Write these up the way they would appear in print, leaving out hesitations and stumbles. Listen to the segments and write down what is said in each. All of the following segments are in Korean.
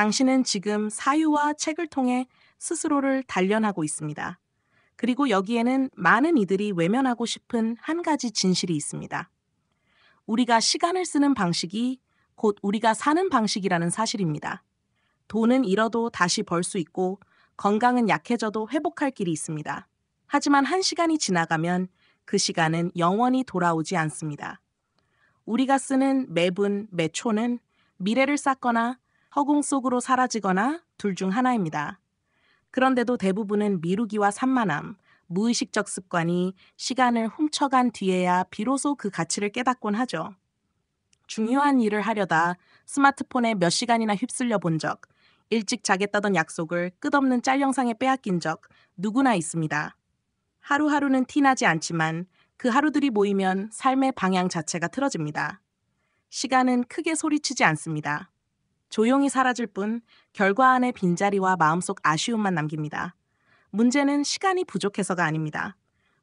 당신은 지금 사유와 책을 통해 스스로를 단련하고 있습니다. 그리고 여기에는 많은 이들이 외면하고 싶은 한 가지 진실이 있습니다. 우리가 시간을 쓰는 방식이 곧 우리가 사는 방식이라는 사실입니다. 돈은 잃어도 다시 벌 수 있고 건강은 약해져도 회복할 길이 있습니다. 하지만 한 시간이 지나가면 그 시간은 영원히 돌아오지 않습니다. 우리가 쓰는 매분, 매초는 미래를 쌓거나 허공 속으로 사라지거나 둘 중 하나입니다. 그런데도 대부분은 미루기와 산만함, 무의식적 습관이 시간을 훔쳐간 뒤에야 비로소 그 가치를 깨닫곤 하죠. 중요한 일을 하려다 스마트폰에 몇 시간이나 휩쓸려 본 적, 일찍 자겠다던 약속을 끝없는 짤 영상에 빼앗긴 적 누구나 있습니다. 하루하루는 티나지 않지만 그 하루들이 모이면 삶의 방향 자체가 틀어집니다. 시간은 크게 소리치지 않습니다. 조용히 사라질 뿐 결과 안에 빈자리와 마음속 아쉬움만 남깁니다. 문제는 시간이 부족해서가 아닙니다.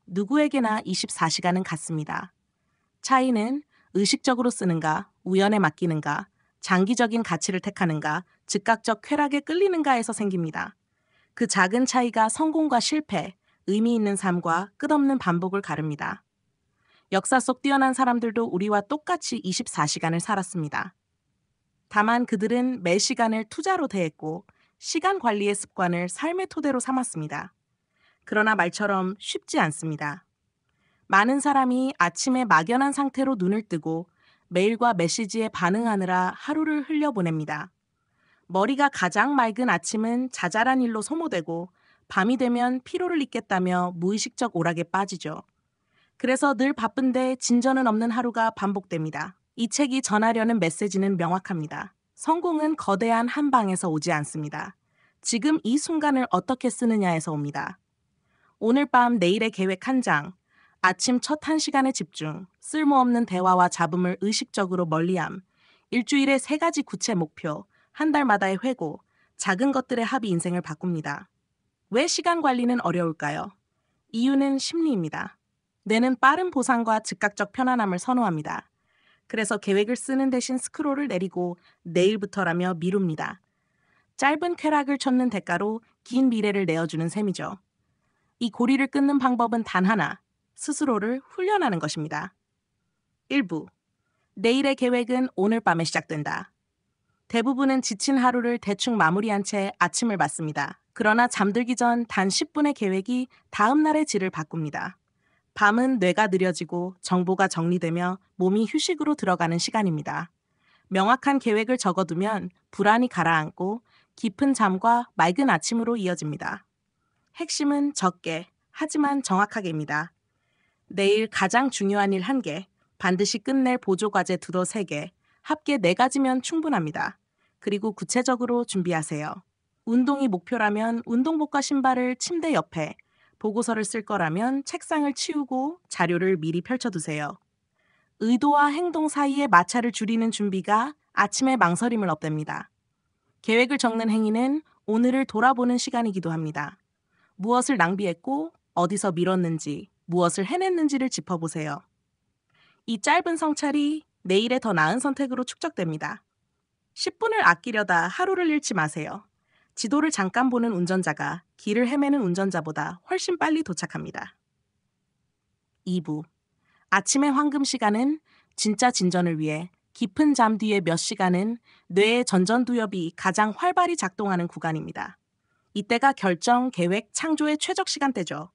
누구에게나 24시간은 같습니다. 차이는 의식적으로 쓰는가, 우연에 맡기는가, 장기적인 가치를 택하는가, 즉각적 쾌락에 끌리는가에서 생깁니다. 그 작은 차이가 성공과 실패, 의미 있는 삶과 끝없는 반복을 가릅니다. 역사 속 뛰어난 사람들도 우리와 똑같이 24시간을 살았습니다. 다만 그들은 매 시간을 투자로 대했고 시간 관리의 습관을 삶의 토대로 삼았습니다. 그러나 말처럼 쉽지 않습니다. 많은 사람이 아침에 막연한 상태로 눈을 뜨고 메일과 메시지에 반응하느라 하루를 흘려보냅니다. 머리가 가장 맑은 아침은 자잘한 일로 소모되고 밤이 되면 피로를 잊겠다며 무의식적 오락에 빠지죠. 그래서 늘 바쁜데 진전은 없는 하루가 반복됩니다. 이 책이 전하려는 메시지는 명확합니다. 성공은 거대한 한 방에서 오지 않습니다. 지금 이 순간을 어떻게 쓰느냐에서 옵니다. 오늘 밤 내일의 계획 한 장, 아침 첫 한 시간에 집중, 쓸모없는 대화와 잡음을 의식적으로 멀리함, 일주일에 3가지 구체 목표, 한 달마다의 회고, 작은 것들의 합이 인생을 바꿉니다. 왜 시간 관리는 어려울까요? 이유는 심리입니다. 뇌는 빠른 보상과 즉각적 편안함을 선호합니다. 그래서 계획을 쓰는 대신 스크롤을 내리고 내일부터라며 미룹니다. 짧은 쾌락을 찾는 대가로 긴 미래를 내어주는 셈이죠. 이 고리를 끊는 방법은 단 하나, 스스로를 훈련하는 것입니다. 1부. 내일의 계획은 오늘 밤에 시작된다. 대부분은 지친 하루를 대충 마무리한 채 아침을 맞습니다. 그러나 잠들기 전 단 10분의 계획이 다음 날의 질을 바꿉니다. 밤은 뇌가 느려지고 정보가 정리되며 몸이 휴식으로 들어가는 시간입니다. 명확한 계획을 적어두면 불안이 가라앉고 깊은 잠과 맑은 아침으로 이어집니다. 핵심은 적게, 하지만 정확하게입니다. 내일 가장 중요한 일 1개, 반드시 끝낼 보조과제 2-3개, 합계 4가지면 충분합니다. 그리고 구체적으로 준비하세요. 운동이 목표라면 운동복과 신발을 침대 옆에, 보고서를 쓸 거라면 책상을 치우고 자료를 미리 펼쳐두세요. 의도와 행동 사이의 마찰을 줄이는 준비가 아침의 망설임을 없앱니다. 계획을 적는 행위는 오늘을 돌아보는 시간이기도 합니다. 무엇을 낭비했고 어디서 미뤘는지, 무엇을 해냈는지를 짚어보세요. 이 짧은 성찰이 내일의 더 나은 선택으로 축적됩니다. 10분을 아끼려다 하루를 잃지 마세요. 지도를 잠깐 보는 운전자가 길을 헤매는 운전자보다 훨씬 빨리 도착합니다. 2부. 아침의 황금 시간은 진짜 진전을 위해, 깊은 잠 뒤에 몇 시간은 뇌의 전전두엽이 가장 활발히 작동하는 구간입니다. 이때가 결정, 계획, 창조의 최적 시간대죠.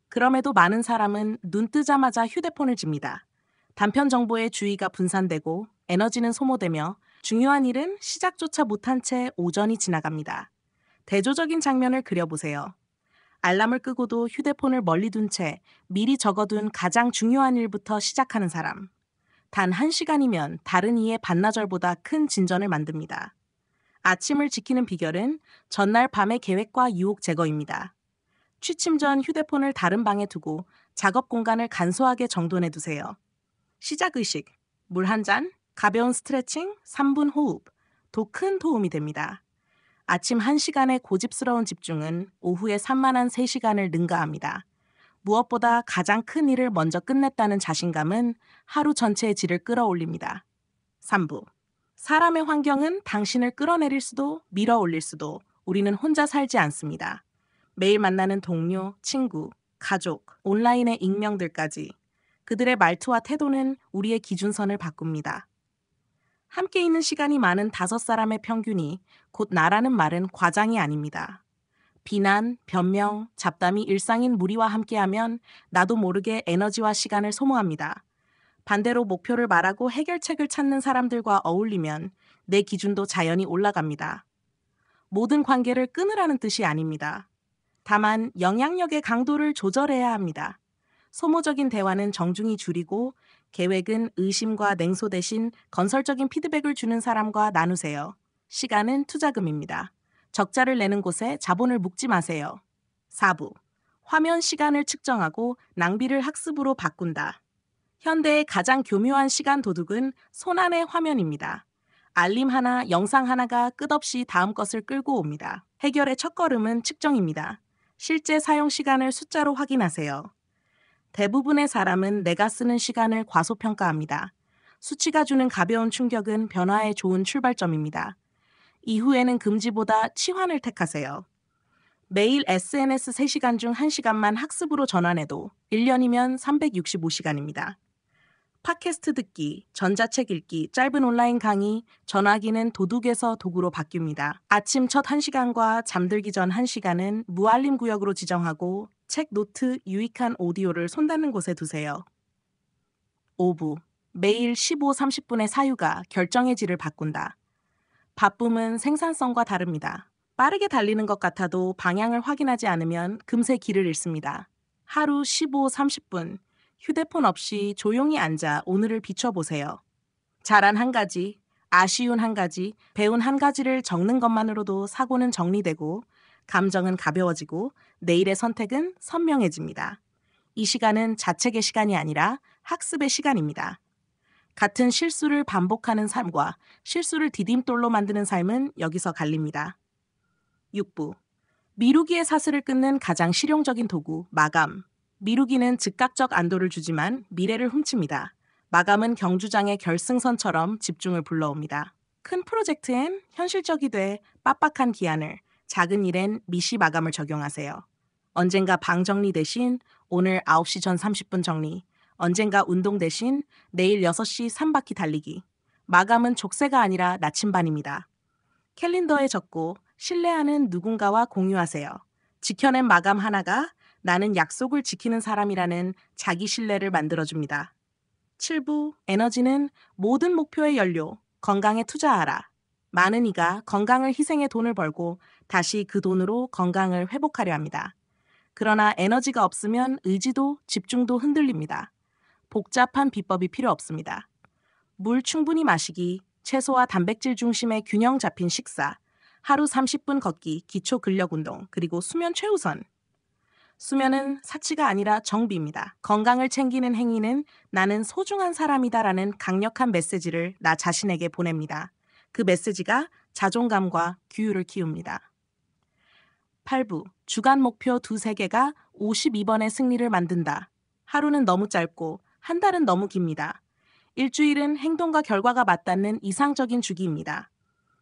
그럼에도 많은 사람은 눈 뜨자마자 휴대폰을 집니다. 단편 정보에 주의가 분산되고 에너지는 소모되며 중요한 일은 시작조차 못한 채 오전이 지나갑니다. 대조적인 장면을 그려보세요. 알람을 끄고도 휴대폰을 멀리 둔 채 미리 적어둔 가장 중요한 일부터 시작하는 사람. 단 1시간이면 다른 이의 반나절보다 큰 진전을 만듭니다. 아침을 지키는 비결은 전날 밤의 계획과 유혹 제거입니다. 취침 전 휴대폰을 다른 방에 두고 작업 공간을 간소하게 정돈해 두세요. 시작 의식, 물 한 잔, 가벼운 스트레칭, 3분 호흡, 더 큰 도움이 됩니다. 아침 1시간의 고집스러운 집중은 오후에 산만한 3시간을 능가합니다. 무엇보다 가장 큰 일을 먼저 끝냈다는 자신감은 하루 전체의 질을 끌어올립니다. 3부. 사람의 환경은 당신을 끌어내릴 수도 밀어 올릴 수도 우리는 혼자 살지 않습니다. 매일 만나는 동료, 친구, 가족, 온라인의 익명들까지 그들의 말투와 태도는 우리의 기준선을 바꿉니다. 함께 있는 시간이 많은 5사람의 평균이 곧 나라는 말은 과장이 아닙니다. 비난, 변명, 잡담이 일상인 무리와 함께하면 나도 모르게 에너지와 시간을 소모합니다. 반대로 목표를 말하고 해결책을 찾는 사람들과 어울리면 내 기준도 자연히 올라갑니다. 모든 관계를 끊으라는 뜻이 아닙니다. 다만 영향력의 강도를 조절해야 합니다. 소모적인 대화는 정중히 줄이고 계획은 의심과 냉소 대신 건설적인 피드백을 주는 사람과 나누세요. 시간은 투자금입니다. 적자를 내는 곳에 자본을 묵지 마세요. 4부. 화면 시간을 측정하고 낭비를 학습으로 바꾼다. 현대의 가장 교묘한 시간 도둑은 손안의 화면입니다. 알림 하나, 영상 하나가 끝없이 다음 것을 끌고 옵니다. 해결의 첫걸음은 측정입니다. 실제 사용 시간을 숫자로 확인하세요. 대부분의 사람은 내가 쓰는 시간을 과소평가합니다. 수치가 주는 가벼운 충격은 변화에 좋은 출발점입니다. 이후에는 금지보다 치환을 택하세요. 매일 SNS 3시간 중 1시간만 학습으로 전환해도 1년이면 365시간입니다. 팟캐스트 듣기, 전자책 읽기, 짧은 온라인 강의, 전화기는 도둑에서 도구로 바뀝니다. 아침 첫 1시간과 잠들기 전 1시간은 무알림 구역으로 지정하고 책, 노트, 유익한 오디오를 손 닿는 곳에 두세요. 5부. 매일 15-30분의 사유가 결정의 질을 바꾼다. 바쁨은 생산성과 다릅니다. 빠르게 달리는 것 같아도 방향을 확인하지 않으면 금세 길을 잃습니다. 하루 15-30분. 휴대폰 없이 조용히 앉아 오늘을 비춰보세요. 잘한 한 가지, 아쉬운 한 가지, 배운 한 가지를 적는 것만으로도 사고는 정리되고 감정은 가벼워지고 내일의 선택은 선명해집니다. 이 시간은 자책의 시간이 아니라 학습의 시간입니다. 같은 실수를 반복하는 삶과 실수를 디딤돌로 만드는 삶은 여기서 갈립니다. 6부. 미루기의 사슬을 끊는 가장 실용적인 도구, 마감. 미루기는 즉각적 안도를 주지만 미래를 훔칩니다. 마감은 경주장의 결승선처럼 집중을 불러옵니다. 큰 프로젝트엔 현실적이 돼 빡빡한 기한을, 작은 일엔 미시 마감을 적용하세요. 언젠가 방 정리 대신 오늘 9시 전 30분 정리, 언젠가 운동 대신 내일 6시 3바퀴 달리기. 마감은 족쇄가 아니라 나침반입니다. 캘린더에 적고 신뢰하는 누군가와 공유하세요. 지켜낸 마감 하나가 나는 약속을 지키는 사람이라는 자기 신뢰를 만들어줍니다. 7부. 에너지는 모든 목표의 연료, 건강에 투자하라. 많은 이가 건강을 희생해 돈을 벌고 다시 그 돈으로 건강을 회복하려 합니다. 그러나 에너지가 없으면 의지도 집중도 흔들립니다. 복잡한 비법이 필요 없습니다. 물 충분히 마시기, 채소와 단백질 중심의 균형 잡힌 식사, 하루 30분 걷기, 기초 근력 운동, 그리고 수면 최우선. 수면은 사치가 아니라 정비입니다. 건강을 챙기는 행위는 나는 소중한 사람이다라는 강력한 메시지를 나 자신에게 보냅니다. 그 메시지가 자존감과 규율을 키웁니다. 8부. 주간 목표 2-3개가 52번의 승리를 만든다. 하루는 너무 짧고 한 달은 너무 깁니다. 일주일은 행동과 결과가 맞닿는 이상적인 주기입니다.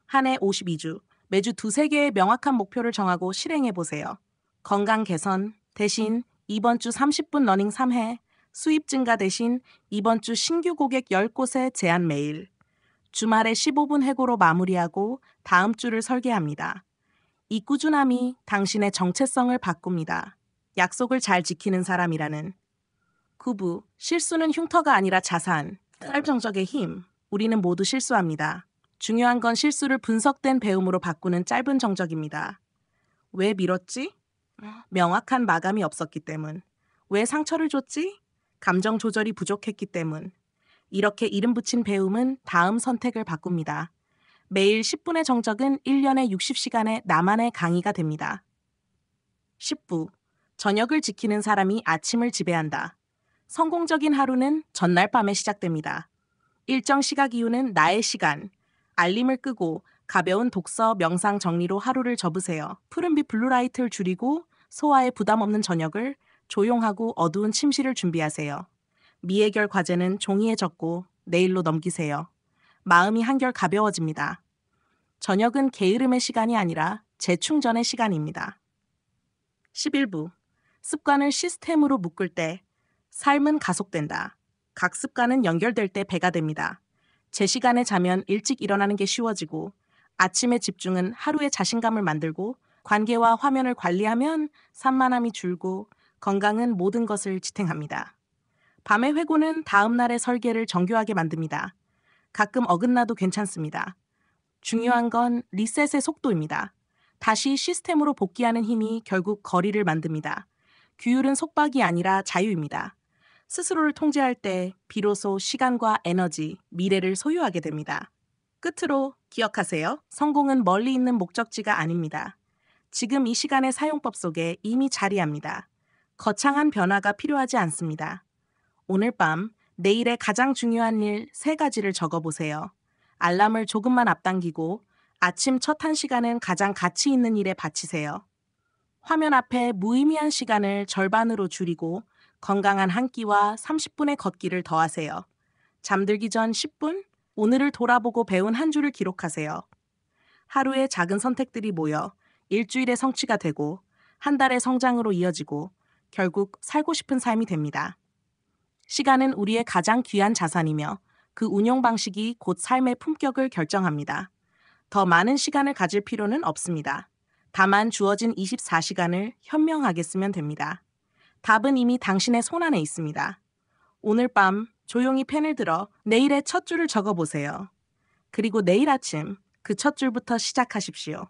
한 해 52주, 매주 2-3개의 명확한 목표를 정하고 실행해보세요. 건강 개선 대신 이번 주 30분 러닝 3회, 수입 증가 대신 이번 주 신규 고객 10곳에 제안 메일, 주말에 15분 해고로 마무리하고 다음 주를 설계합니다. 이 꾸준함이 당신의 정체성을 바꿉니다. 약속을 잘 지키는 사람이라는. 9부. 실수는 흉터가 아니라 자산. 짧정적의 힘. 우리는 모두 실수합니다. 중요한 건 실수를 분석된 배움으로 바꾸는 짧은 정적입니다. 왜 미뤘지? 명확한 마감이 없었기 때문. 왜 상처를 줬지? 감정 조절이 부족했기 때문. 이렇게 이름 붙인 배움은 다음 선택을 바꿉니다. 매일 10분의 정적은 1년에 60시간의 나만의 강의가 됩니다. 10부. 저녁을 지키는 사람이 아침을 지배한다. 성공적인 하루는 전날 밤에 시작됩니다. 일정 시각 이후는 나의 시간. 알림을 끄고 가벼운 독서, 명상 정리로 하루를 접으세요. 푸른빛 블루라이트를 줄이고 소화에 부담 없는 저녁을 조용하고 어두운 침실을 준비하세요. 미해결 과제는 종이에 적고 내일로 넘기세요. 마음이 한결 가벼워집니다. 저녁은 게으름의 시간이 아니라 재충전의 시간입니다. 11부. 습관을 시스템으로 묶을 때 삶은 가속된다. 각 습관은 연결될 때 배가 됩니다. 제 시간에 자면 일찍 일어나는 게 쉬워지고 아침의 집중은 하루의 자신감을 만들고 관계와 화면을 관리하면 산만함이 줄고 건강은 모든 것을 지탱합니다. 밤의 회고는 다음 날의 설계를 정교하게 만듭니다. 가끔 어긋나도 괜찮습니다. 중요한 건 리셋의 속도입니다. 다시 시스템으로 복귀하는 힘이 결국 거리를 만듭니다. 규율은 속박이 아니라 자유입니다. 스스로를 통제할 때 비로소 시간과 에너지, 미래를 소유하게 됩니다. 끝으로 기억하세요. 성공은 멀리 있는 목적지가 아닙니다. 지금 이 시간의 사용법 속에 이미 자리합니다. 거창한 변화가 필요하지 않습니다. 오늘 밤 내일의 가장 중요한 일 3가지를 적어보세요. 알람을 조금만 앞당기고 아침 첫 1시간은 가장 가치 있는 일에 바치세요. 화면 앞에 무의미한 시간을 절반으로 줄이고 건강한 한 끼와 30분의 걷기를 더하세요. 잠들기 전 10분, 오늘을 돌아보고 배운 한 줄을 기록하세요. 하루의 작은 선택들이 모여 일주일의 성취가 되고 한 달의 성장으로 이어지고 결국 살고 싶은 삶이 됩니다. 시간은 우리의 가장 귀한 자산이며 그 운용 방식이 곧 삶의 품격을 결정합니다. 더 많은 시간을 가질 필요는 없습니다. 다만 주어진 24시간을 현명하게 쓰면 됩니다. 답은 이미 당신의 손안에 있습니다. 오늘 밤 조용히 펜을 들어 내일의 첫 줄을 적어보세요. 그리고 내일 아침 그 첫 줄부터 시작하십시오.